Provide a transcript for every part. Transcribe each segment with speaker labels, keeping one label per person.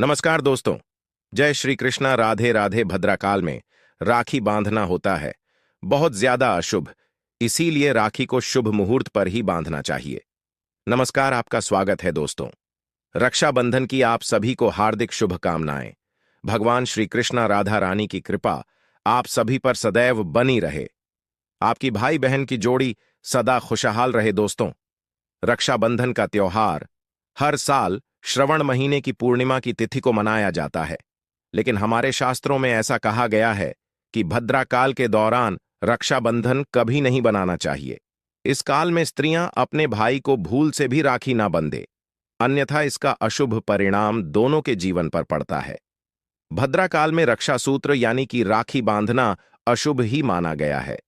Speaker 1: नमस्कार दोस्तों। जय श्री कृष्णा। राधे राधे। भद्राकाल में राखी बांधना होता है बहुत ज्यादा अशुभ, इसीलिए राखी को शुभ मुहूर्त पर ही बांधना चाहिए। नमस्कार, आपका स्वागत है दोस्तों। रक्षाबंधन की आप सभी को हार्दिक शुभकामनाएं। भगवान श्री कृष्णा राधा रानी की कृपा आप सभी पर सदैव बनी रहे। आपकी भाई बहन की जोड़ी सदा खुशहाल रहे। दोस्तों, रक्षाबंधन का त्योहार हर साल श्रवण महीने की पूर्णिमा की तिथि को मनाया जाता है, लेकिन हमारे शास्त्रों में ऐसा कहा गया है कि भद्राकाल के दौरान रक्षाबंधन कभी नहीं बनाना चाहिए। इस काल में स्त्रियां अपने भाई को भूल से भी राखी ना बंधे, अन्यथा इसका अशुभ परिणाम दोनों के जीवन पर पड़ता है। भद्राकाल में रक्षा सूत्र यानी कि राखी बांधना अशुभ ही माना गया है।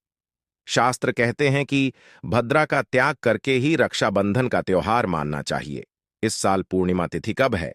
Speaker 1: शास्त्र कहते हैं कि भद्रा का त्याग करके ही रक्षाबंधन का त्योहार मानना चाहिए। इस साल पूर्णिमा तिथि कब है?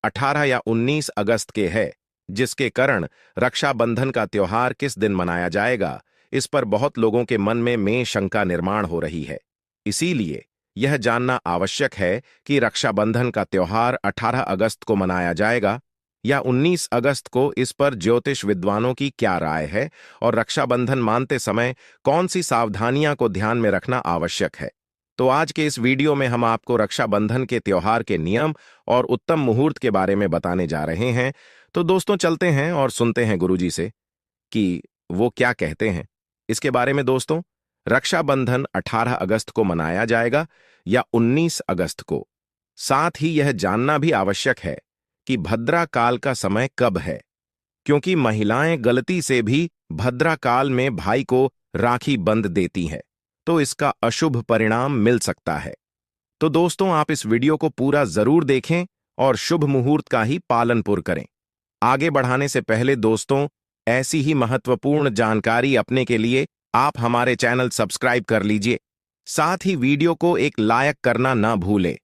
Speaker 1: 18 या 19 अगस्त के है, जिसके कारण रक्षाबंधन का त्योहार किस दिन मनाया जाएगा, इस पर बहुत लोगों के मन में शंका निर्माण हो रही है। इसीलिए यह जानना आवश्यक है कि रक्षाबंधन का त्योहार 18 अगस्त को मनाया जाएगा या 19 अगस्त को। इस पर ज्योतिष विद्वानों की क्या राय है और रक्षाबंधन मानते समय कौन सी सावधानियां को ध्यान में रखना आवश्यक है। तो आज के इस वीडियो में हम आपको रक्षाबंधन के त्योहार के नियम और उत्तम मुहूर्त के बारे में बताने जा रहे हैं। तो दोस्तों, चलते हैं और सुनते हैं गुरुजी से कि वो क्या कहते हैं इसके बारे में। दोस्तों, रक्षाबंधन 18 अगस्त को मनाया जाएगा या 19 अगस्त को। साथ ही यह जानना भी आवश्यक है कि भद्रा काल का समय कब है, क्योंकि महिलाएं गलती से भी भद्रा काल में भाई को राखी बंध देती हैं, तो इसका अशुभ परिणाम मिल सकता है। तो दोस्तों, आप इस वीडियो को पूरा जरूर देखें और शुभ मुहूर्त का ही पालन पूर्ण करें। आगे बढ़ाने से पहले दोस्तों, ऐसी ही महत्वपूर्ण जानकारी अपने के लिए आप हमारे चैनल सब्सक्राइब कर लीजिए। साथ ही वीडियो को एक लाइक करना ना भूलें।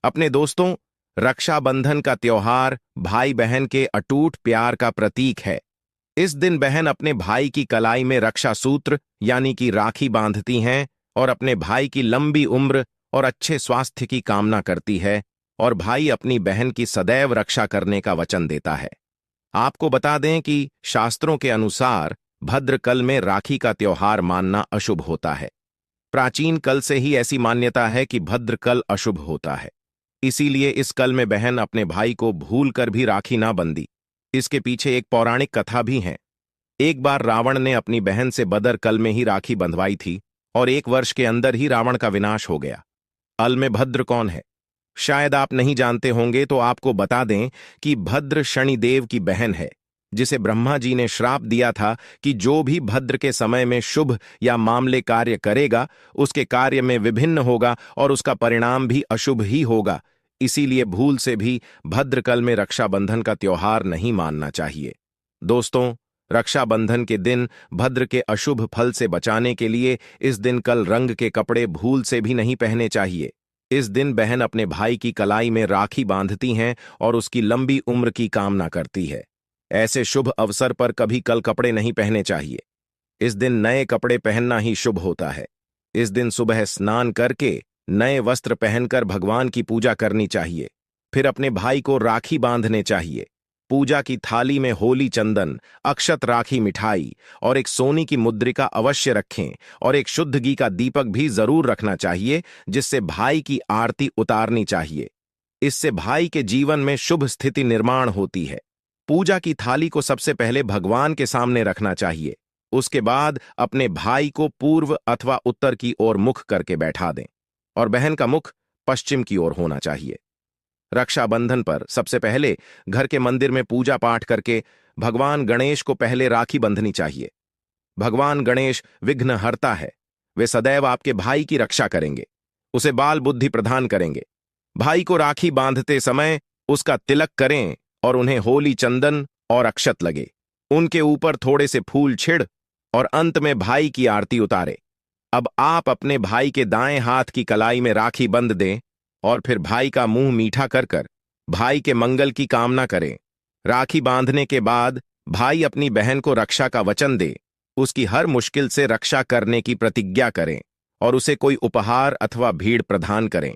Speaker 1: अपने दोस्तों, रक्षाबंधन का त्योहार भाई बहन के अटूट प्यार का प्रतीक है। इस दिन बहन अपने भाई की कलाई में रक्षा सूत्र यानी कि राखी बांधती हैं और अपने भाई की लंबी उम्र और अच्छे स्वास्थ्य की कामना करती है, और भाई अपनी बहन की सदैव रक्षा करने का वचन देता है। आपको बता दें कि शास्त्रों के अनुसार भद्रकल में राखी का त्योहार मानना अशुभ होता है। प्राचीन कल से ही ऐसी मान्यता है कि भद्रकल अशुभ होता है, इसीलिए इस कल में बहन अपने भाई को भूल कर भी राखी ना बंधी। इसके पीछे एक पौराणिक कथा भी है। एक बार रावण ने अपनी बहन से बदर कल में ही राखी बंधवाई थी और 1 वर्ष के अंदर ही रावण का विनाश हो गया। अल में भद्र कौन है, शायद आप नहीं जानते होंगे, तो आपको बता दें कि भद्र शनिदेव की बहन है, जिसे ब्रह्मा जी ने श्राप दिया था कि जो भी भद्र के समय में शुभ या मामले कार्य करेगा, उसके कार्य में विभिन्न होगा और उसका परिणाम भी अशुभ ही होगा। इसीलिए भूल से भी भद्रकल में रक्षाबंधन का त्योहार नहीं मानना चाहिए। दोस्तों, रक्षाबंधन के दिन भद्र के अशुभ फल से बचाने के लिए इस दिन कल रंग के कपड़े भूल से भी नहीं पहने चाहिए। इस दिन बहन अपने भाई की कलाई में राखी बांधती हैं और उसकी लंबी उम्र की कामना करती है। ऐसे शुभ अवसर पर कभी कल कपड़े नहीं पहने चाहिए। इस दिन नए कपड़े पहनना ही शुभ होता है। इस दिन सुबह स्नान करके नए वस्त्र पहनकर भगवान की पूजा करनी चाहिए। फिर अपने भाई को राखी बांधने चाहिए। पूजा की थाली में होली चंदन, अक्षत राखी मिठाई और एक सोने की मुद्रिका अवश्य रखें, और एक शुद्ध घी का दीपक भी जरूर रखना चाहिए, जिससे भाई की आरती उतारनी चाहिए। इससे भाई के जीवन में शुभ स्थिति निर्माण होती है। पूजा की थाली को सबसे पहले भगवान के सामने रखना चाहिए। उसके बाद अपने भाई को पूर्व अथवा उत्तर की ओर मुख करके बैठा दें और बहन का मुख पश्चिम की ओर होना चाहिए। रक्षाबंधन पर सबसे पहले घर के मंदिर में पूजा पाठ करके भगवान गणेश को पहले राखी बंधनी चाहिए। भगवान गणेश विघ्नहर्ता है। वे सदैव आपके भाई की रक्षा करेंगे, उसे बाल बुद्धि प्रदान करेंगे। भाई को राखी बांधते समय उसका तिलक करें और उन्हें होली चंदन और अक्षत लगे। उनके ऊपर थोड़े से फूल छिड़ और अंत में भाई की आरती उतारे। अब आप अपने भाई के दाएं हाथ की कलाई में राखी बंध दें और फिर भाई का मुंह मीठा कर कर भाई के मंगल की कामना करें। राखी बांधने के बाद भाई अपनी बहन को रक्षा का वचन दे, उसकी हर मुश्किल से रक्षा करने की प्रतिज्ञा करें और उसे कोई उपहार अथवा भीड़ प्रदान करें।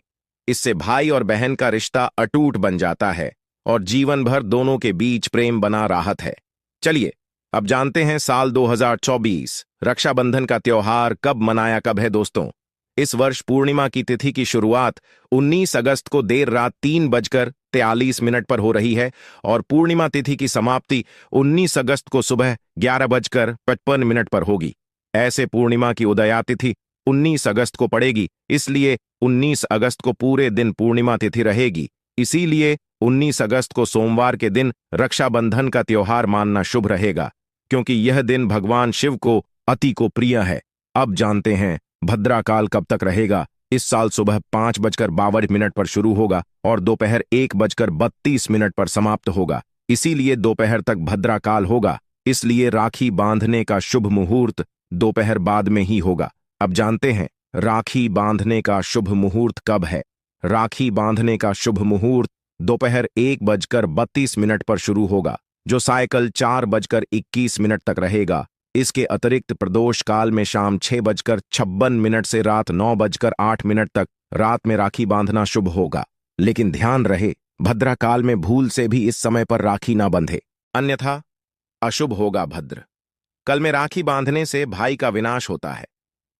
Speaker 1: इससे भाई और बहन का रिश्ता अटूट बन जाता है और जीवन भर दोनों के बीच प्रेम बना राहत है। चलिए अब जानते हैं साल 2024 रक्षाबंधन का त्योहार कब मनाया कब है दोस्तों। इस वर्ष पूर्णिमा की तिथि की शुरुआत 19 अगस्त को देर रात 3:43 पर हो रही है और पूर्णिमा तिथि की समाप्ति 19 अगस्त को सुबह 11:55 पर होगी। ऐसे पूर्णिमा की उदया तिथि 19 अगस्त को पड़ेगी, इसलिए 19 अगस्त को पूरे दिन पूर्णिमा तिथि रहेगी। इसीलिए 19 अगस्त को सोमवार के दिन रक्षाबंधन का त्योहार मानना शुभ रहेगा, क्योंकि यह दिन भगवान शिव को अति को प्रिय है। अब जानते हैं भद्राकाल कब तक रहेगा। इस साल सुबह 5:52 पर शुरू होगा और दोपहर 1:32 पर समाप्त होगा। इसीलिए दोपहर तक भद्राकाल होगा। इसलिए राखी बांधने का शुभ मुहूर्त दोपहर बाद में ही होगा। अब जानते हैं राखी बांधने का शुभ मुहूर्त कब है। राखी बांधने का शुभ मुहूर्त दोपहर 1:32 पर शुरू होगा, जो साइकिल 4:21 तक रहेगा। इसके अतिरिक्त प्रदोष काल में शाम 6:56 से रात 9:08 तक रात में राखी बांधना शुभ होगा। लेकिन ध्यान रहे भद्राकाल में भूल से भी इस समय पर राखी ना बंधे, अन्यथा अशुभ होगा। भद्र कल में राखी बांधने से भाई का विनाश होता है,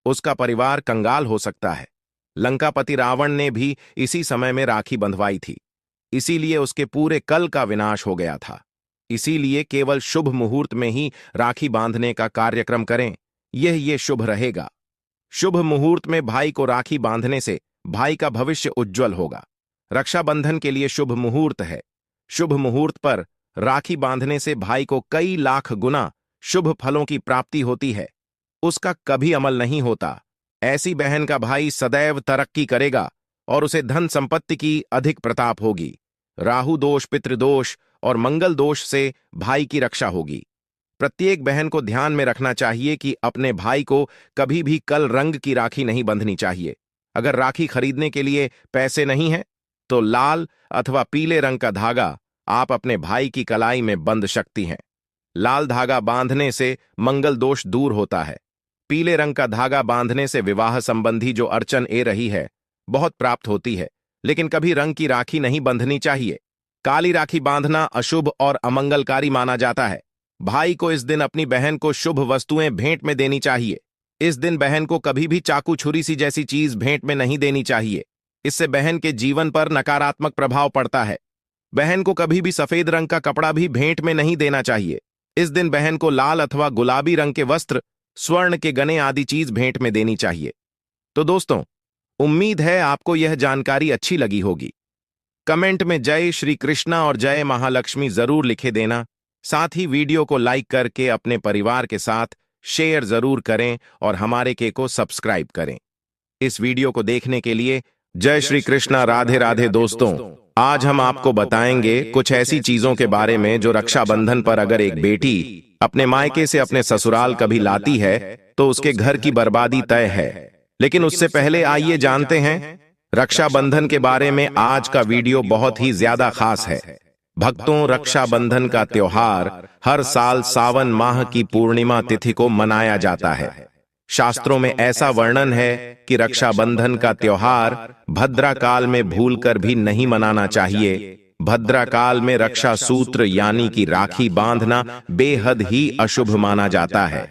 Speaker 1: उसका परिवार कंगाल हो सकता है। लंकापति रावण ने भी इसी समय में राखी बंधवाई थी, इसीलिए उसके पूरे कल का विनाश हो गया था। इसीलिए केवल शुभ मुहूर्त में ही राखी बांधने का कार्यक्रम करें, यह शुभ रहेगा। शुभ मुहूर्त में भाई को राखी बांधने से भाई का भविष्य उज्जवल होगा। रक्षाबंधन के लिए शुभ मुहूर्त है। शुभ मुहूर्त पर राखी बांधने से भाई को कई लाख गुना शुभ फलों की प्राप्ति होती है, उसका कभी अमल नहीं होता। ऐसी बहन का भाई सदैव तरक्की करेगा और उसे धन संपत्ति की अधिक प्रताप होगी। राहु दोष, पितृदोष और मंगल दोष से भाई की रक्षा होगी। प्रत्येक बहन को ध्यान में रखना चाहिए कि अपने भाई को कभी भी कल रंग की राखी नहीं बंधनी चाहिए। अगर राखी खरीदने के लिए पैसे नहीं हैं, तो लाल अथवा पीले रंग का धागा आप अपने भाई की कलाई में बंध सकती हैं। लाल धागा बांधने से मंगल दोष दूर होता है। पीले रंग का धागा बांधने से विवाह संबंधी जो अड़चन ए रही है बहुत प्राप्त होती है। लेकिन कभी रंग की राखी नहीं बंधनी चाहिए। काली राखी बांधना अशुभ और अमंगलकारी माना जाता है। भाई को इस दिन अपनी बहन को शुभ वस्तुएं भेंट में देनी चाहिए। इस दिन बहन को कभी भी चाकू छुरी सी जैसी चीज भेंट में नहीं देनी चाहिए। इससे बहन के जीवन पर नकारात्मक प्रभाव पड़ता है। बहन को कभी भी सफेद रंग का कपड़ा भी भेंट में नहीं देना चाहिए। इस दिन बहन को लाल अथवा गुलाबी रंग के वस्त्र, स्वर्ण के गने आदि चीज भेंट में देनी चाहिए। तो दोस्तों, उम्मीद है आपको यह जानकारी अच्छी लगी होगी। कमेंट में जय श्री कृष्णा और जय महालक्ष्मी जरूर लिखे देना। साथ ही वीडियो को लाइक करके अपने परिवार के साथ शेयर जरूर करें और हमारे के को सब्सक्राइब करें। इस वीडियो को देखने के लिए जय श्री कृष्णा, राधे राधे। दोस्तों, आज हम आपको बताएंगे कुछ ऐसी चीजों के बारे में जो रक्षाबंधन पर अगर एक बेटी अपने मायके से अपने ससुराल कभी लाती है तो उसके घर की बर्बादी तय है। लेकिन उससे पहले आइए जानते हैं रक्षाबंधन के बारे में। आज का वीडियो बहुत ही ज्यादा खास है। भक्तों, रक्षाबंधन का त्योहार हर साल सावन माह की पूर्णिमा तिथि को मनाया जाता है। शास्त्रों में ऐसा वर्णन है कि रक्षाबंधन का त्योहार भद्राकाल में भूलकर भी नहीं मनाना चाहिए। भद्राकाल में रक्षा सूत्र यानी कि राखी बांधना बेहद ही अशुभ माना जाता है।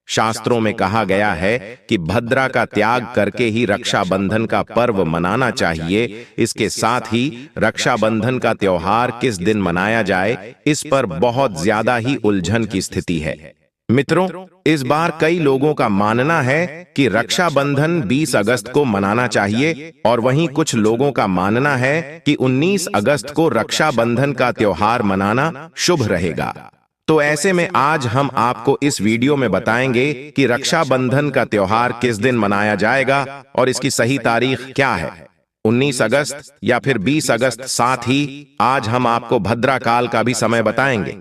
Speaker 1: शास्त्रों में कहा गया है कि भद्रा का त्याग करके ही रक्षाबंधन का पर्व मनाना चाहिए। इसके साथ ही रक्षाबंधन का त्योहार किस दिन मनाया जाए, इस पर बहुत ज्यादा ही उलझन की स्थिति है। मित्रों, इस बार कई लोगों का मानना है कि रक्षाबंधन 20 अगस्त को मनाना चाहिए और वहीं कुछ लोगों का मानना है कि 19 अगस्त को रक्षाबंधन का त्योहार मनाना शुभ रहेगा। तो ऐसे में आज हम आपको इस वीडियो में बताएंगे कि रक्षाबंधन का त्योहार किस दिन मनाया जाएगा और इसकी सही तारीख क्या है, 19 अगस्त या फिर 20 अगस्त। साथ ही आज हम आपको भद्राकाल का भी समय बताएंगे,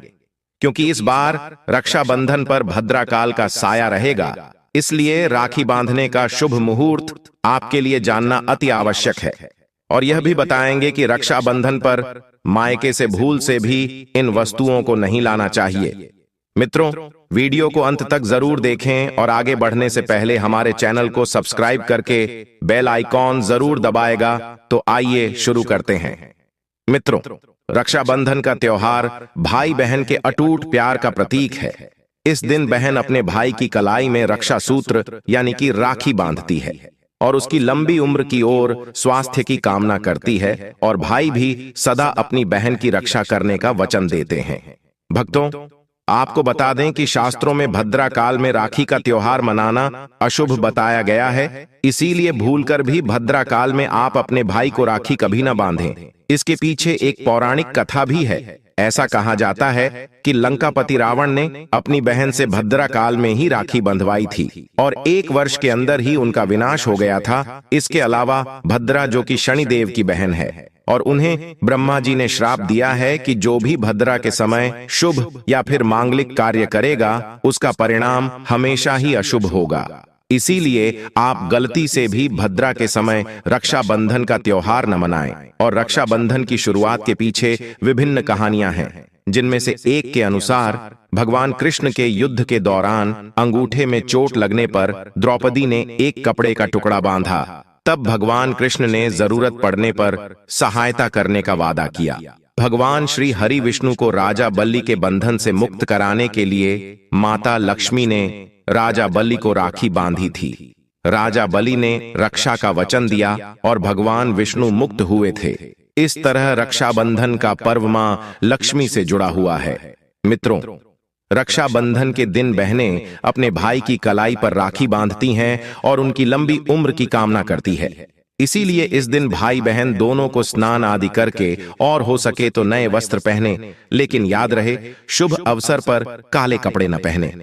Speaker 1: क्योंकि इस बार रक्षाबंधन पर भद्राकाल का साया रहेगा। इसलिए राखी बांधने का शुभ मुहूर्त आपके लिए जानना अति आवश्यक है। और यह भी बताएंगे कि रक्षाबंधन पर मायके से भूल से भी इन वस्तुओं को नहीं लाना चाहिए। मित्रों, वीडियो को अंत तक जरूर देखें और आगे बढ़ने से पहले हमारे चैनल को सब्सक्राइब करके बेल आइकॉन जरूर दबाएगा। तो आइए शुरू करते हैं। मित्रों, रक्षाबंधन का त्योहार भाई बहन के अटूट प्यार का प्रतीक है। इस दिन बहन अपने भाई की कलाई में रक्षा सूत्र यानी कि राखी बांधती है और उसकी लंबी उम्र की ओर स्वास्थ्य की कामना करती है, और भाई भी सदा अपनी बहन की रक्षा करने का वचन देते हैं। भक्तों, आपको बता दें कि शास्त्रों में भद्रा काल में राखी का त्योहार मनाना अशुभ बताया गया है। इसीलिए भूलकर भी भद्रा काल में आप अपने भाई को राखी कभी न बांधें। इसके पीछे एक पौराणिक कथा भी है। ऐसा कहा जाता है कि लंकापति रावण ने अपनी बहन से भद्रा काल में ही राखी बंधवाई थी और 1 वर्ष के अंदर ही उनका विनाश हो गया था। इसके अलावा भद्रा, जो कि शनिदेव की बहन है, और उन्हें ब्रह्मा जी ने श्राप दिया है कि जो भी भद्रा के समय शुभ या फिर मांगलिक कार्य करेगा, उसका परिणाम हमेशा ही अशुभ होगा। इसीलिए आप गलती से भी भद्रा के समय रक्षाबंधन का त्योहार न मनाएं। और रक्षाबंधन की शुरुआत के पीछे विभिन्न कहानियां हैं, जिनमें से एक के अनुसार भगवान कृष्ण के युद्ध के दौरान अंगूठे में चोट लगने पर द्रौपदी ने एक कपड़े का टुकड़ा बांधा। तब भगवान कृष्ण ने जरूरत पड़ने पर सहायता करने का वादा किया। भगवान श्री हरि विष्णु को राजा बलि के बंधन से मुक्त कराने के लिए माता लक्ष्मी ने राजा बलि को राखी बांधी थी। राजा बलि ने रक्षा का वचन दिया और भगवान विष्णु मुक्त हुए थे। इस तरह रक्षाबंधन का पर्व मां लक्ष्मी से जुड़ा हुआ है। मित्रों, रक्षाबंधन के दिन बहनें अपने भाई की कलाई पर राखी बांधती हैं और उनकी लंबी उम्र की कामना करती है। इसीलिए इस दिन भाई बहन दोनों को स्नान आदि करके और हो सके तो नए वस्त्र पहने, लेकिन याद रहे शुभ अवसर पर काले कपड़े न पहने।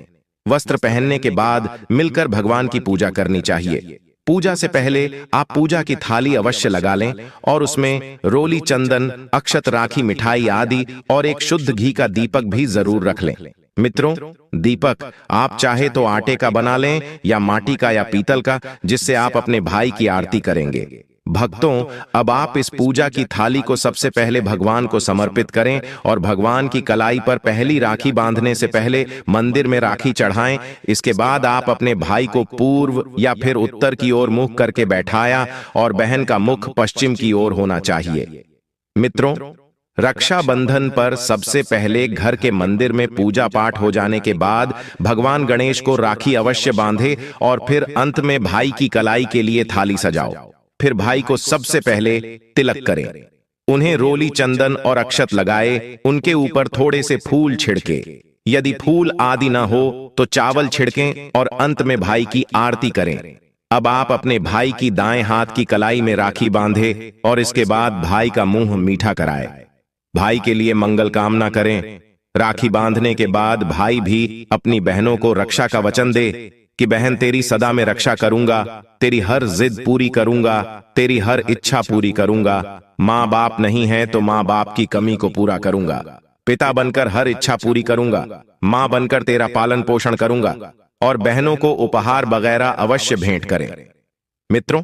Speaker 1: वस्त्र पहनने के बाद मिलकर भगवान की पूजा करनी चाहिए। पूजा से पहले आप पूजा की थाली अवश्य लगा लें और उसमें रोली, चंदन, अक्षत, राखी, मिठाई आदि और एक शुद्ध घी का दीपक भी जरूर रख लें। मित्रों, दीपक आप चाहे तो आटे का बना लें या माटी का या पीतल का, जिससे आप अपने भाई की आरती करेंगे। भक्तों, अब आप इस पूजा की थाली को सबसे पहले भगवान को समर्पित करें और भगवान की कलाई पर पहली राखी बांधने से पहले मंदिर में राखी चढ़ाएं। इसके बाद आप अपने भाई को पूर्व या फिर उत्तर की ओर मुख करके बैठाया और बहन का मुख पश्चिम की ओर होना चाहिए। मित्रों, रक्षाबंधन पर सबसे पहले घर के मंदिर में पूजा पाठ हो जाने के बाद भगवान गणेश को राखी अवश्य बांधे और फिर अंत में भाई की कलाई के लिए थाली सजाओ। फिर भाई को सबसे पहले तिलक करें, उन्हें रोली, चंदन और अक्षत लगाए, उनके ऊपर थोड़े से फूल छिड़के, यदि फूल आदि ना हो तो चावल छिड़कें और अंत में भाई की आरती करें। अब आप अपने भाई की दाएं हाथ की कलाई में राखी बांधे और इसके बाद भाई का मुंह मीठा कराए। भाई के लिए मंगल कामना करें। राखी बांधने के बाद भाई भी अपनी बहनों को रक्षा का वचन दे कि बहन, तेरी सदा में रक्षा करूंगा, तेरी हर जिद पूरी करूंगा, तेरी हर इच्छा पूरी करूंगा। माँ बाप नहीं है तो माँ बाप की कमी को पूरा करूंगा। पिता बनकर हर इच्छा पूरी करूंगा। माँ बनकर तेरा पालन पोषण करूंगा। और बहनों को उपहार वगैरह अवश्य भेंट करें। मित्रों,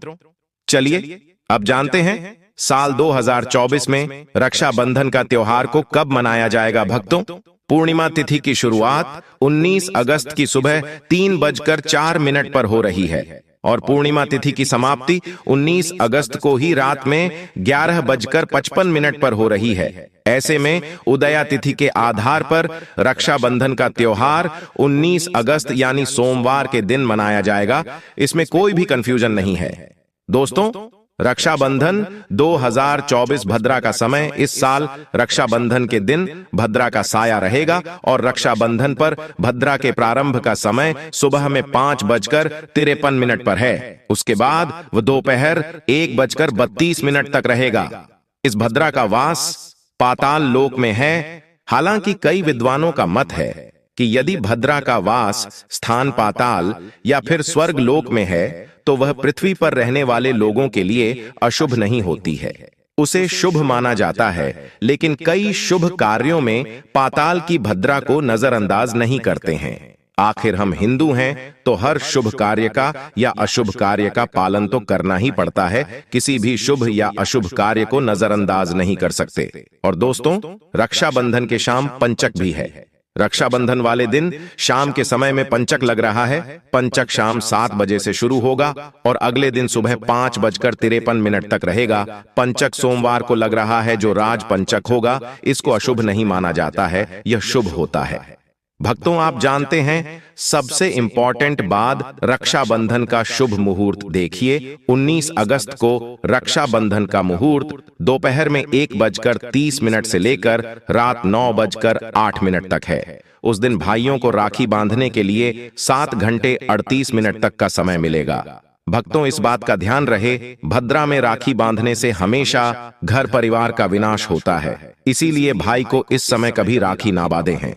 Speaker 1: चलिए अब जानते हैं साल 2024 में रक्षाबंधन का त्योहार को कब मनाया जाएगा। भक्तों, पूर्णिमा तिथि की शुरुआत 19 अगस्त की सुबह 3:04 पर हो रही है और पूर्णिमा तिथि की समाप्ति 19 अगस्त को ही रात में 11:55 पर हो रही है। ऐसे में उदया तिथि के आधार पर रक्षाबंधन का त्योहार 19 अगस्त यानी सोमवार के दिन मनाया जाएगा। इसमें कोई भी कंफ्यूजन नहीं है। दोस्तों, रक्षाबंधन 2024 भद्रा का समय इस साल रक्षाबंधन के दिन भद्रा का साया रहेगा और रक्षाबंधन पर भद्रा के प्रारंभ का समय सुबह में 5:53 पर है। उसके बाद वह दोपहर 1:32 तक रहेगा। इस भद्रा का वास पाताल लोक में है। हालांकि कई विद्वानों का मत है कि यदि भद्रा का वास स्थान पाताल या फिर स्वर्ग लोक में है तो वह पृथ्वी पर रहने वाले लोगों के लिए अशुभ नहीं होती है, उसे शुभ माना जाता है। लेकिन कई शुभ कार्यों में पाताल की भद्रा को नजरअंदाज नहीं करते हैं। आखिर हम हिंदू हैं तो हर शुभ कार्य का या अशुभ कार्य का पालन तो करना ही पड़ता है। किसी भी शुभ या अशुभ कार्य को नजरअंदाज नहीं कर सकते। और दोस्तों, रक्षाबंधन के शाम पंचक भी है। रक्षाबंधन वाले दिन शाम के समय में पंचक लग रहा है। पंचक शाम 7 बजे से शुरू होगा और अगले दिन सुबह 5:53 तक रहेगा। पंचक सोमवार को लग रहा है, जो राज पंचक होगा। इसको अशुभ नहीं माना जाता है, यह शुभ होता है। भक्तों, आप जानते हैं सबसे इंपॉर्टेंट बात, रक्षाबंधन का शुभ मुहूर्त देखिए। 19 अगस्त को रक्षाबंधन का मुहूर्त दोपहर में 1:30 से लेकर रात 9:08 तक है। उस दिन भाइयों को राखी बांधने के लिए 7 घंटे 38 मिनट तक का समय मिलेगा। भक्तों, इस बात का ध्यान रहे, भद्रा में राखी बांधने से हमेशा घर परिवार का विनाश होता है। इसीलिए भाई को इस समय कभी राखी ना बांधे हैं।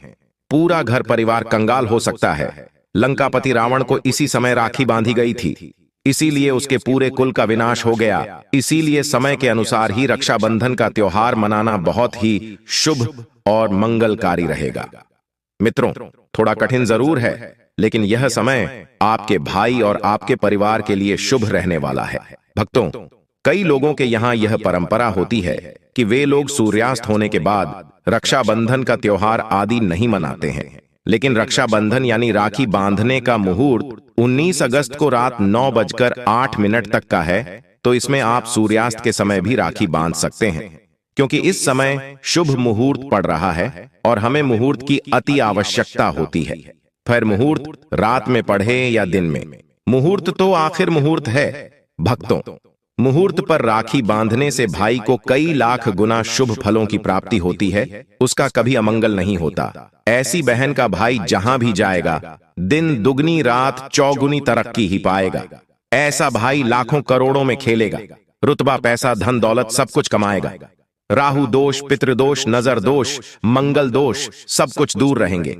Speaker 1: पूरा घर परिवार कंगाल हो सकता है। लंकापति रावण को इसी समय राखी बांधी गई थी, इसीलिए उसके पूरे कुल का विनाश हो गया। इसीलिए समय के अनुसार ही रक्षाबंधन का त्योहार मनाना बहुत ही शुभ और मंगलकारी रहेगा। मित्रों, थोड़ा कठिन जरूर है, लेकिन यह समय आपके भाई और आपके परिवार के लिए शुभ रहने वाला है। भक्तों, कई लोगों के यहाँ यह परंपरा होती है कि वे लोग सूर्यास्त होने के बाद रक्षाबंधन का त्योहार आदि नहीं मनाते हैं। लेकिन रक्षाबंधन यानी राखी बांधने का मुहूर्त 19 अगस्त को रात 9:08 तक का है, तो इसमें आप सूर्यास्त के समय भी राखी बांध सकते हैं, क्योंकि इस समय शुभ मुहूर्त पड़ रहा है और हमें मुहूर्त की अति आवश्यकता होती है। फिर मुहूर्त रात में पढ़े या दिन में, मुहूर्त तो आखिर मुहूर्त है। भक्तों, मुहूर्त पर राखी बांधने से भाई को कई लाख गुना शुभ फलों की प्राप्ति होती है, उसका कभी अमंगल नहीं होता। ऐसी बहन का भाई जहां भी जाएगा, दिन दुगनी रात चौगुनी तरक्की ही पाएगा। ऐसा भाई लाखों करोड़ों में खेलेगा, रुतबा पैसा धन दौलत सब कुछ कमाएगा। राहु दोष, पितृदोष, नजर दोष, मंगल दोष सब कुछ दूर रहेंगे।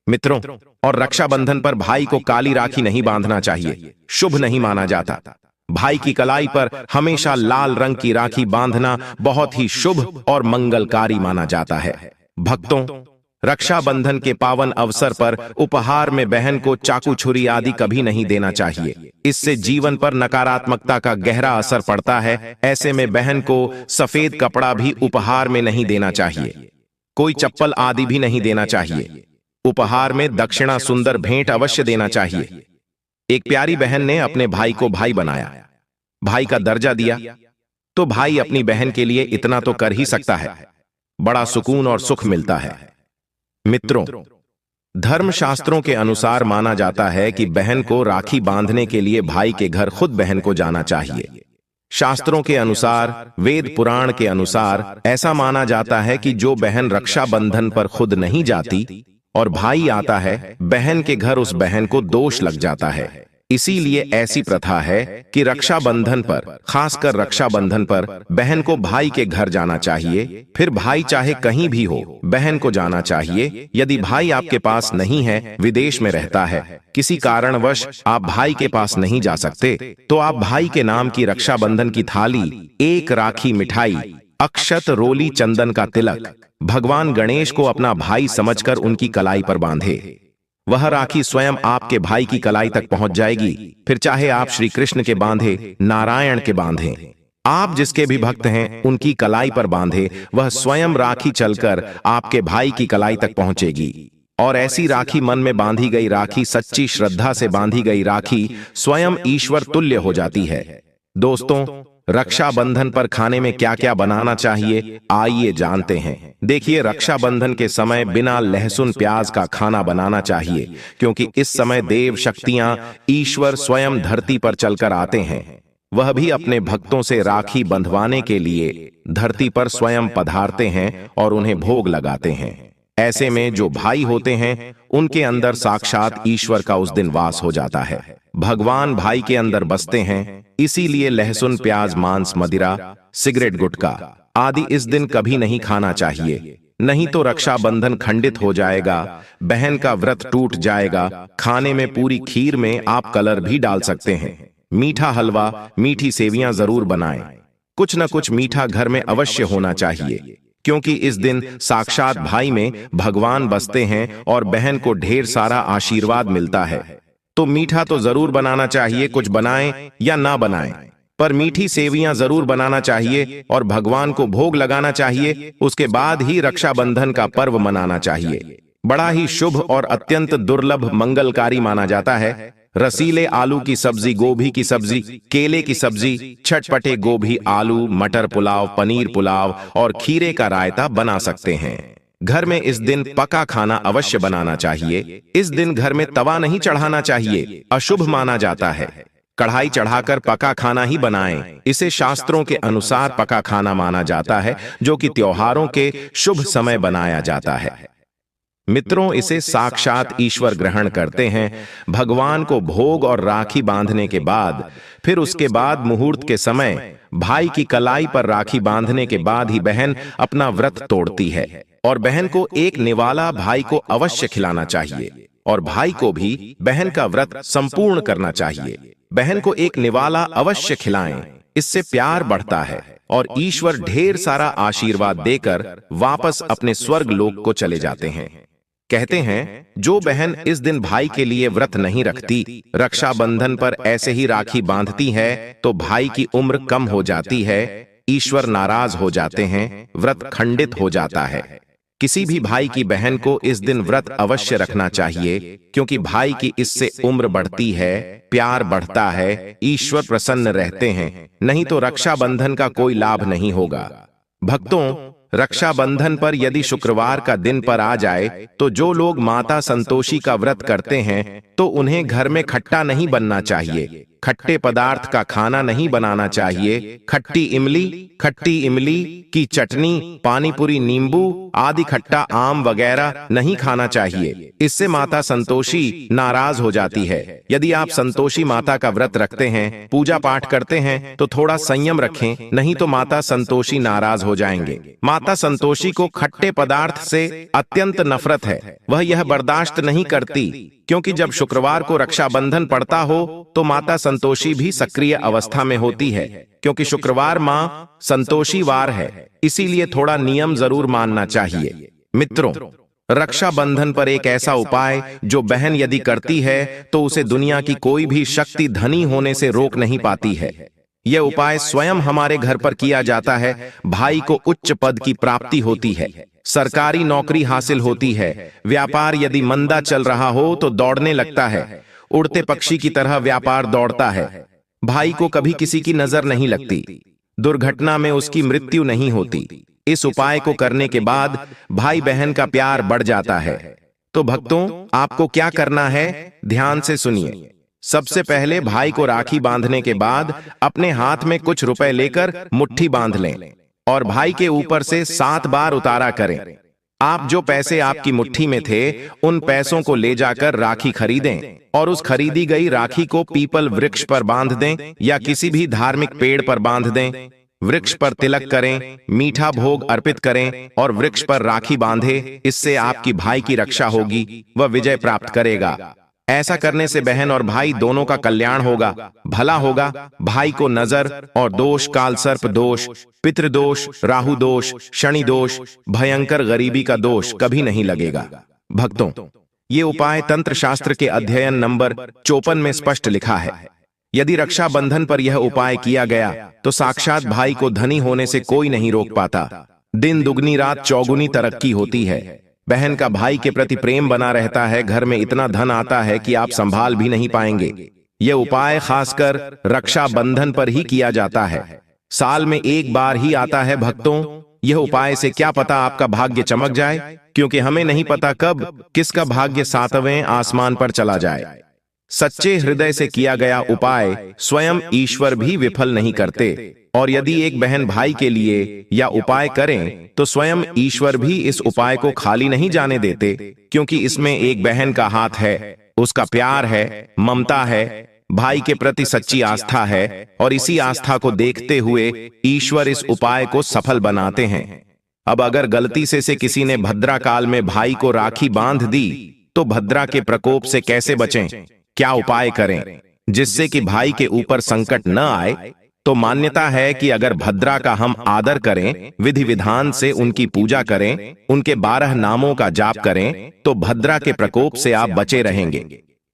Speaker 1: मित्रों, और रक्षाबंधन पर भाई को काली राखी नहीं बांधना चाहिए, शुभ नहीं माना जाता। भाई की कलाई पर हमेशा लाल रंग की राखी बांधना बहुत ही शुभ और मंगलकारी माना जाता है। भक्तों, रक्षाबंधन के पावन अवसर पर उपहार में बहन को चाकू छुरी आदि कभी नहीं देना चाहिए। इससे जीवन पर नकारात्मकता का गहरा असर पड़ता है। ऐसे में बहन को सफेद कपड़ा भी उपहार में नहीं देना चाहिए, कोई चप्पल आदि भी नहीं देना चाहिए। उपहार में दक्षिणा सुंदर भेंट अवश्य देना चाहिए। एक प्यारी बहन ने अपने भाई को भाई बनाया, भाई का दर्जा दिया, तो भाई अपनी बहन के लिए इतना तो कर ही सकता है। बड़ा सुकून और सुख मिलता है। मित्रों, धर्मशास्त्रों के अनुसार माना जाता है कि बहन को राखी बांधने के लिए भाई के घर खुद बहन को जाना चाहिए। शास्त्रों के अनुसार, वेद पुराण के अनुसार ऐसा माना जाता है कि जो बहन रक्षाबंधन पर खुद नहीं जाती और भाई आता है, बहन के घर उस बहन को दोष लग जाता है। इसीलिए ऐसी प्रथा है कि रक्षाबंधन पर, खासकर रक्षाबंधन पर बहन को भाई के घर जाना चाहिए। फिर भाई चाहे कहीं भी हो, बहन को जाना चाहिए। यदि भाई आपके पास नहीं है, विदेश में रहता है, किसी कारणवश आप भाई के पास नहीं जा सकते, तो आप भाई के नाम की रक्षाबंधन की थाली, एक राखी मिठाई, अक्षत, रोली, चंदन का तिलक भगवान गणेश को अपना भाई समझकर उनकी कलाई पर बांधे। वह राखी स्वयं आपके भाई की कलाई तक पहुंच जाएगी। फिर चाहे आप श्री कृष्ण के बांधे, नारायण के बांधे, आप जिसके भी भक्त हैं उनकी कलाई पर बांधे, वह स्वयं राखी चलकर आपके भाई की कलाई तक पहुंचेगी। और ऐसी राखी, मन में बांधी गई राखी, सच्ची श्रद्धा से बांधी गई राखी स्वयं ईश्वर तुल्य हो जाती है। दोस्तों, रक्षाबंधन पर खाने में क्या क्या बनाना चाहिए, आइए जानते हैं। देखिए, रक्षाबंधन के समय बिना लहसुन प्याज का खाना बनाना चाहिए, क्योंकि इस समय देव शक्तियां, ईश्वर स्वयं धरती पर चलकर आते हैं। वह भी अपने भक्तों से राखी बंधवाने के लिए धरती पर स्वयं पधारते हैं और उन्हें भोग लगाते हैं। ऐसे में जो भाई होते हैं, उनके अंदर साक्षात ईश्वर का उस दिन वास हो जाता है। भगवान भाई के अंदर बसते हैं। इसीलिए लहसुन प्याज, मांस, मदिरा, सिगरेट, गुटखा आदि इस दिन कभी नहीं खाना चाहिए, नहीं तो रक्षाबंधन खंडित हो जाएगा, बहन का व्रत टूट जाएगा। खाने में पूरी खीर में आप कलर भी डाल सकते हैं। मीठा हलवा, मीठी सेवियां जरूर बनाएं। कुछ न कुछ मीठा घर में अवश्य होना चाहिए, क्योंकि इस दिन साक्षात भाई में भगवान बसते हैं और बहन को ढेर सारा आशीर्वाद मिलता है। तो मीठा तो जरूर बनाना चाहिए, कुछ बनाएं या ना बनाएं, पर मीठी सेवियां जरूर बनाना चाहिए और भगवान को भोग लगाना चाहिए। उसके बाद ही रक्षाबंधन का पर्व मनाना चाहिए। बड़ा ही शुभ और अत्यंत दुर्लभ मंगलकारी माना जाता है। रसीले आलू की सब्जी, गोभी की सब्जी, केले की सब्जी, चटपटे गोभी आलू मटर पुलाव, पनीर पुलाव और खीरे का रायता बना सकते हैं। घर में इस दिन पका खाना अवश्य बनाना चाहिए। इस दिन घर में तवा नहीं चढ़ाना चाहिए, अशुभ माना जाता है। कढ़ाई चढ़ाकर पका खाना ही बनाएं। इसे शास्त्रों के अनुसार पका खाना माना जाता है, जो कि त्योहारों के शुभ समय बनाया जाता है। मित्रों, इसे साक्षात ईश्वर ग्रहण करते हैं। भगवान को भोग और राखी बांधने के बाद, फिर उसके बाद मुहूर्त के समय भाई की कलाई पर राखी बांधने के बाद ही बहन अपना व्रत तोड़ती है और बहन को एक निवाला भाई को अवश्य खिलाना चाहिए और भाई को भी बहन का व्रत संपूर्ण करना चाहिए। बहन को एक निवाला अवश्य खिलाएं, इससे प्यार बढ़ता है और ईश्वर ढेर सारा आशीर्वाद देकर वापस अपने स्वर्ग लोक को चले जाते हैं। कहते हैं, जो बहन इस दिन भाई के लिए व्रत नहीं रखती, रक्षाबंधन पर ऐसे ही राखी बांधती है, तो भाई की उम्र कम हो जाती है, ईश्वर नाराज हो जाते हैं, व्रत खंडित हो जाता है। किसी भी भाई की बहन को इस दिन व्रत अवश्य रखना चाहिए, क्योंकि भाई की इससे उम्र बढ़ती है, प्यार बढ़ता है, ईश्वर प्रसन्न रहते हैं। नहीं तो रक्षाबंधन का कोई लाभ नहीं होगा। भक्तों, रक्षाबंधन पर यदि शुक्रवार का दिन पर आ जाए, तो जो लोग माता संतोषी का व्रत करते हैं, तो उन्हें घर में खट्टा नहीं बनना चाहिए, खट्टे पदार्थ का खाना नहीं बनाना चाहिए। खट्टी इमली की चटनी, पानीपुरी, नींबू आदि खट्टा आम वगैरह नहीं खाना चाहिए। इससे माता संतोषी नाराज हो जाती है। यदि आप संतोषी माता का व्रत रखते हैं, पूजा पाठ करते हैं, तो थोड़ा संयम रखें, नहीं तो माता संतोषी नाराज हो जाएंगे। माता संतोषी को खट्टे पदार्थ से अत्यंत नफरत है। वह यह बर्दाश्त नहीं करती, क्योंकि जब शुक्रवार को रक्षाबंधन पड़ता हो तो माता संतोषी भी सक्रिय अवस्था में होती है, क्योंकि शुक्रवार मां संतोषी वार है, इसीलिए थोड़ा नियम जरूर मानना चाहिए। मित्रों, रक्षाबंधन पर एक ऐसा उपाय जो बहन यदि करती है, तो उसे दुनिया की कोई भी शक्ति धनी होने से रोक नहीं पाती है। यह उपाय स्वयं हमारे घर पर किया जाता है। भाई को उच्च पद की प्राप्ति होती है, सरकारी नौकरी हासिल होती है, व्यापार यदि मंदा चल रहा हो तो दौड़ने लगता है, उड़ते पक्षी की तरह व्यापार दौड़ता है। भाई को कभी किसी की नजर नहीं लगती, दुर्घटना में उसकी मृत्यु नहीं होती। इस उपाय को करने के बाद भाई बहन का प्यार बढ़ जाता है। तो भक्तों, आपको क्या करना है, ध्यान से सुनिए। सबसे पहले भाई को राखी बांधने के बाद अपने हाथ में कुछ रुपए लेकर मुट्ठी बांध लें और भाई के ऊपर से 7 बार उतारा करें। आप जो पैसे आपकी मुट्ठी में थे, उन पैसों को ले जाकर राखी खरीदें और उस खरीदी गई राखी को पीपल वृक्ष पर बांध दें या किसी भी धार्मिक पेड़ पर बांध दें। वृक्ष पर तिलक करें, मीठा भोग अर्पित करें और वृक्ष पर राखी बांधे। इससे आपकी भाई की रक्षा होगी, वह विजय प्राप्त करेगा। ऐसा करने से बहन और भाई दोनों का कल्याण होगा, भला होगा। भाई को नजर और दोष, काल सर्प दोष, पितृदोष, राहु दोष, शनि दोष, भयंकर गरीबी का दोष कभी नहीं लगेगा। भक्तों, ये उपाय तंत्र शास्त्र के अध्ययन नंबर 54 में स्पष्ट लिखा है। यदि रक्षाबंधन पर यह उपाय किया गया, तो साक्षात भाई को धनी होने से कोई नहीं रोक पाता। दिन दुगनी रात चौगुनी तरक्की होती है। बहन का भाई के प्रति प्रेम बना रहता है। घर में इतना धन आता है कि आप संभाल भी नहीं पाएंगे। यह उपाय खासकर रक्षाबंधन पर ही किया जाता है। साल में एक बार ही आता है। भक्तों, यह उपाय से क्या पता आपका भाग्य चमक जाए, क्योंकि हमें नहीं पता कब किसका भाग्य 7वें आसमान पर चला जाए। सच्चे हृदय से किया गया उपाय स्वयं ईश्वर भी विफल नहीं करते, और यदि एक बहन भाई के लिए या उपाय करें, तो स्वयं ईश्वर भी इस उपाय को खाली नहीं जाने देते, क्योंकि इसमें एक बहन का हाथ है, उसका प्यार है, ममता है, भाई के प्रति सच्ची आस्था है, और इसी आस्था को देखते हुए ईश्वर इस उपाय को सफल बनाते हैं। अब अगर गलती से किसी ने भद्रा काल में भाई को राखी बांध दी, तो भद्रा के प्रकोप से कैसे बचें, क्या उपाय करें जिससे कि भाई के ऊपर संकट न आए? तो मान्यता है कि अगर भद्रा का हम आदर करें, विधि विधान से उनकी पूजा करें, उनके 12 नामों का जाप करें, तो भद्रा के प्रकोप से आप बचे रहेंगे।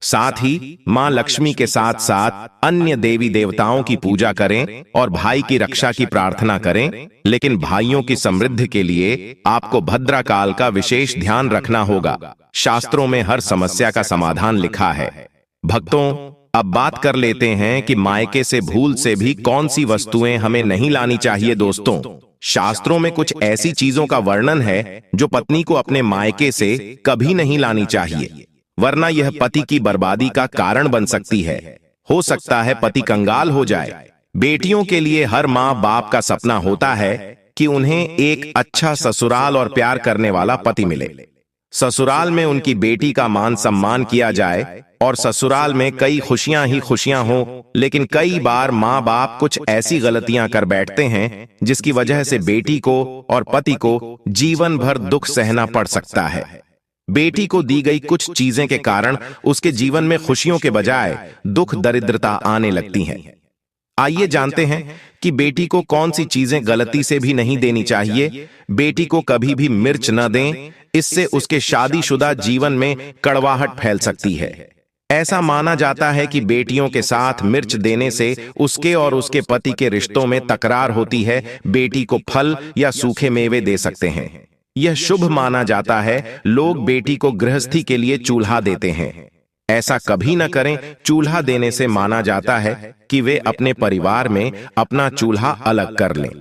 Speaker 1: साथ ही मां लक्ष्मी के साथ साथ अन्य देवी देवताओं की पूजा करें और भाई की रक्षा की प्रार्थना करें। लेकिन भाइयों की समृद्धि के लिए आपको भद्राकाल का विशेष ध्यान रखना होगा। शास्त्रों में हर समस्या का समाधान लिखा है। भक्तों, अब बात कर लेते हैं कि मायके से भूल से भी कौन सी वस्तुएं हमें नहीं लानी चाहिए। दोस्तों, शास्त्रों में कुछ ऐसी चीजों का वर्णन है जो पत्नी को अपने मायके से कभी नहीं लानी चाहिए, वरना यह पति की बर्बादी का कारण बन सकती है। हो सकता है पति कंगाल हो जाए। बेटियों के लिए हर माँ बाप का सपना होता है कि उन्हें एक अच्छा ससुराल और प्यार करने वाला पति मिले। ससुराल में उनकी बेटी का मान सम्मान किया जाए और ससुराल में कई खुशियां ही खुशियां हो। लेकिन कई बार माँ बाप कुछ ऐसी गलतियां कर बैठते हैं जिसकी वजह से बेटी को और पति को जीवन भर दुख सहना पड़ सकता है। बेटी को दी गई कुछ चीजें के कारण उसके जीवन में खुशियों के बजाय दुख दरिद्रता आने लगती हैं। आइए जानते हैं कि बेटी को कौन सी चीजें गलती से भी नहीं देनी चाहिए। बेटी को कभी भी मिर्च न दें, इससे उसके शादीशुदा जीवन में कड़वाहट फैल सकती है। ऐसा माना जाता है कि बेटियों के साथ मिर्च देने से उसके और उसके पति के रिश्तों में तकरार होती है। बेटी को फल या सूखे मेवे दे सकते हैं, यह शुभ माना जाता है। लोग बेटी को गृहस्थी के लिए चूल्हा देते हैं, ऐसा कभी न करें। चूल्हा देने से माना जाता है कि वे अपने परिवार में अपना चूल्हा अलग कर लें।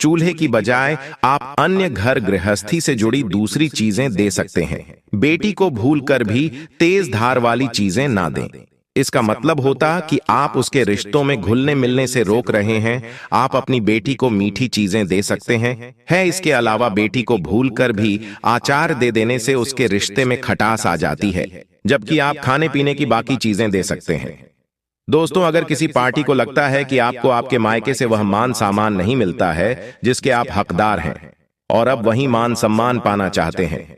Speaker 1: चूल्हे की बजाय आप अन्य घर गृहस्थी से जुड़ी दूसरी चीजें दे सकते हैं। बेटी को भूलकर भी तेज धार वाली चीजें ना दें। इसका मतलब होता कि आप उसके रिश्तों में घुलने मिलने से रोक रहे हैं। आप अपनी बेटी को मीठी चीजें दे सकते हैं। इसके अलावा बेटी को भूलकर भी आचार दे देने से उसके रिश्ते में खटास आ जाती है, जबकि आप खाने पीने की बाकी चीजें दे सकते हैं। दोस्तों, अगर किसी पार्टी को लगता है कि आपको आपके मायके से वह मान सम्मान नहीं मिलता है जिसके आप हकदार हैं और अब वही मान सम्मान पाना चाहते हैं,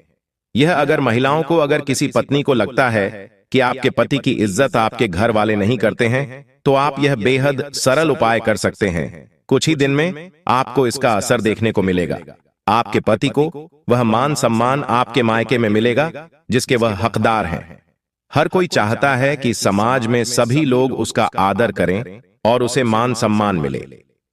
Speaker 1: यह अगर महिलाओं को, अगर किसी पत्नी को लगता है कि आपके पति की इज्जत आपके घर वाले नहीं करते हैं, तो आप यह बेहद सरल उपाय कर सकते हैं। कुछ ही दिन में आपको इसका असर देखने को मिलेगा। आपके पति को वह मान सम्मान आपके मायके में मिलेगा जिसके वह हकदार हैं। हर कोई चाहता है कि समाज में सभी लोग उसका आदर करें और उसे मान सम्मान मिले।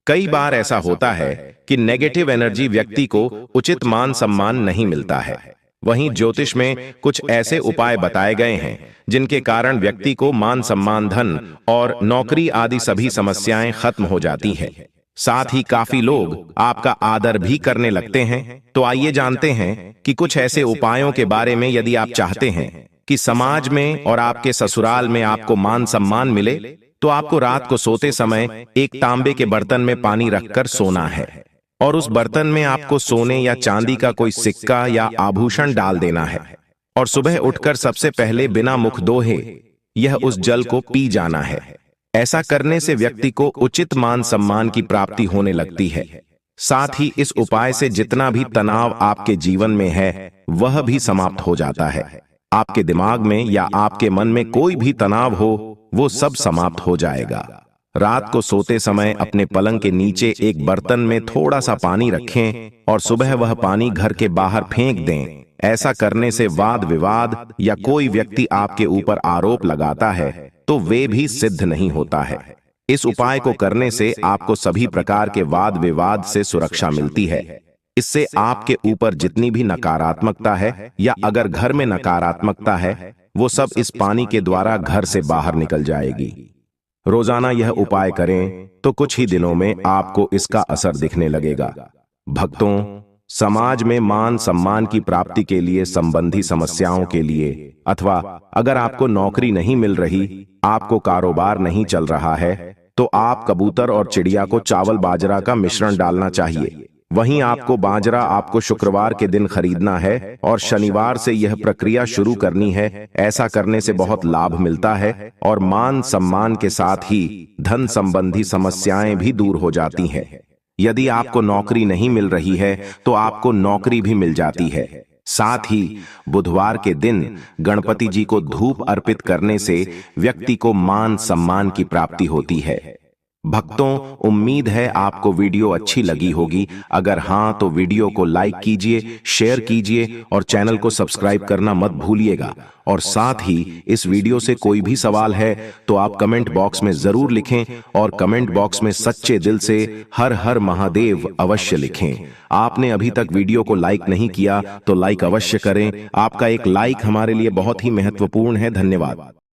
Speaker 1: कई बार ऐसा होता है कि नेगेटिव एनर्जी व्यक्ति को उचित मान सम्मान नहीं मिलता है। वहीं ज्योतिष में कुछ ऐसे उपाय बताए गए हैं जिनके कारण व्यक्ति को मान सम्मान, धन और नौकरी आदि सभी समस्याएं खत्म हो जाती हैं। साथ ही काफी लोग आपका आदर भी करने लगते हैं। तो आइए जानते हैं कि कुछ ऐसे उपायों के बारे में। यदि आप चाहते हैं कि समाज में और आपके ससुराल में आपको मान सम्मान मिले, तो आपको रात को सोते समय एक तांबे के बर्तन में पानी रखकर सोना है और उस बर्तन में आपको सोने या चांदी का कोई सिक्का या आभूषण डाल देना है और सुबह उठकर सबसे पहले बिना मुख धोए यह उस जल को पी जाना है। ऐसा करने से व्यक्ति को उचित मान सम्मान की प्राप्ति होने लगती है। साथ ही इस उपाय से जितना भी तनाव आपके जीवन में है वह भी समाप्त हो जाता है। आपके दिमाग में या आपके मन में कोई भी तनाव हो वो सब समाप्त हो जाएगा। रात को सोते समय अपने पलंग के नीचे एक बर्तन में थोड़ा सा पानी रखें और सुबह वह पानी घर के बाहर फेंक दें। ऐसा करने से वाद विवाद या कोई व्यक्ति आपके ऊपर आरोप लगाता है तो वे भी सिद्ध नहीं होता है। इस उपाय को करने से आपको सभी प्रकार के वाद विवाद से सुरक्षा मिलती है। इससे आपके ऊपर जितनी भी नकारात्मकता है या अगर घर में नकारात्मकता है वो सब इस पानी के द्वारा घर से बाहर निकल जाएगी। रोजाना यह उपाय करें तो कुछ ही दिनों में आपको इसका असर दिखने लगेगा। भक्तों, समाज में मान सम्मान की प्राप्ति के लिए संबंधी समस्याओं के लिए, अथवा अगर आपको नौकरी नहीं मिल रही, आपको कारोबार नहीं चल रहा है, तो आप कबूतर और चिड़िया को चावल बाजरा का मिश्रण डालना चाहिए। वहीं आपको बाजरा आपको शुक्रवार के दिन खरीदना है और शनिवार से यह प्रक्रिया शुरू करनी है। ऐसा करने से बहुत लाभ मिलता है और मान सम्मान के साथ ही धन संबंधी समस्याएं भी दूर हो जाती हैं। यदि आपको नौकरी नहीं मिल रही है तो आपको नौकरी भी मिल जाती है। साथ ही बुधवार के दिन गणपति जी को धूप अर्पित करने से व्यक्ति को मान सम्मान की प्राप्ति होती है। भक्तों, उम्मीद है आपको वीडियो अच्छी लगी होगी। अगर हां तो वीडियो को लाइक कीजिए, शेयर कीजिए और चैनल को सब्सक्राइब करना मत भूलिएगा। और साथ ही इस वीडियो से कोई भी सवाल है तो आप कमेंट बॉक्स में जरूर लिखें और कमेंट बॉक्स में सच्चे दिल से हर हर महादेव अवश्य लिखें। आपने अभी तक वीडियो को लाइक नहीं किया तो लाइक अवश्य करें। आपका एक लाइक हमारे लिए बहुत ही महत्वपूर्ण है। धन्यवाद।